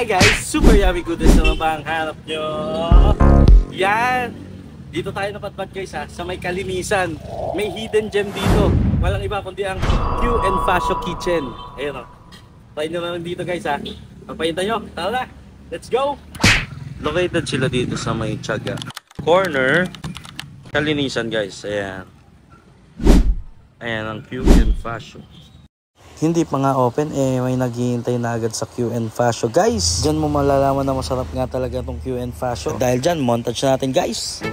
Hi guys! Super yummy goodness naman ba ang hanap nyo? Yan! Dito tayo napadpad guys ha, sa may kalinisan. May hidden gem dito. Walang iba kundi ang Q and Fascio Kitchen. Ayun o. Try nyo naman dito guys ha. Pagpahinta nyo, tara na! Let's go! Located sila dito sa may Tiyaga corner. Kalinisan guys, ayan. Ayan ang Q and Fascio. Hindi pa nga open may naghihintay na agad sa Q and Fascio guys. Diyan mo malalaman na masarap nga talaga itong Q and Fascio. Dahil dyan, montage natin guys.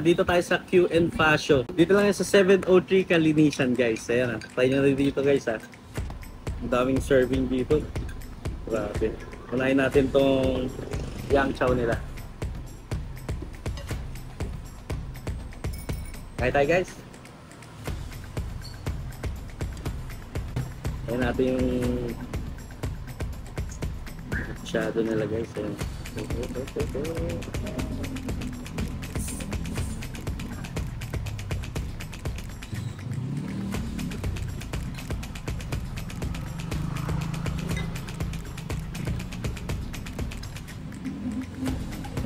Dito tayo sa Q and Fascio. Dito lang yan sa 703 Kalinisan guys. Ayan try nyo rin dito guys ha. Ang daming serving dito. Grabe. Unahin natin tong yang chow nila. Kaya tayo guys. Ayan natin yung shadow nila guys. Ayan.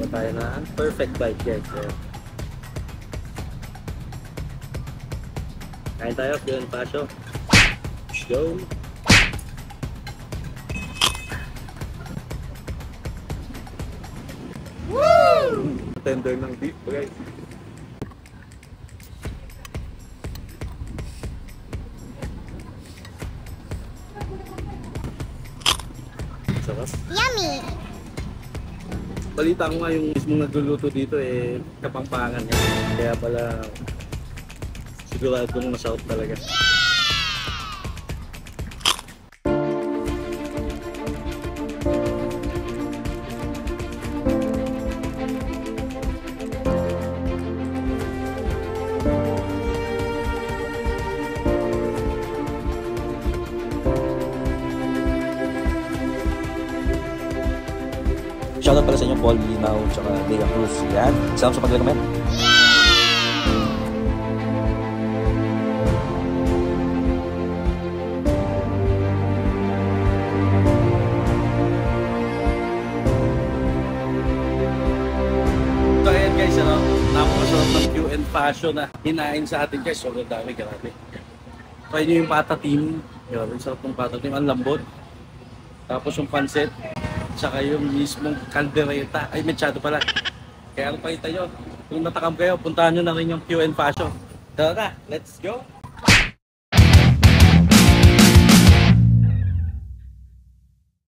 Tayo na perfect bite guys. Kain tayo, Q and Fascio. Let's go! Woo! Tender ng beef guys. Sarap. Yummy! Balita ko nga yung mismong nagluluto dito Kapampangan nga. Kaya pala siguradong masarap talaga. Shoutout pala sa inyo Paul Linaw tsaka Lea Cruz. Yan. Salamat sa pag-recommend. So ayan guys, napakasarap ng Q and Fascio na hinain sa atin guys. Sobrang dami, grabe. Try nyo yung patatim. Grabe, sarap ng patatim. Ang lambot. Tapos yung pancit. Tsaka yung mismong caldereta. Ay, mechado pala. Kaya ano pakita nyo? Kung natakam kayo, puntahan nyo na rin yung Q and Fascio. Tara na, let's go!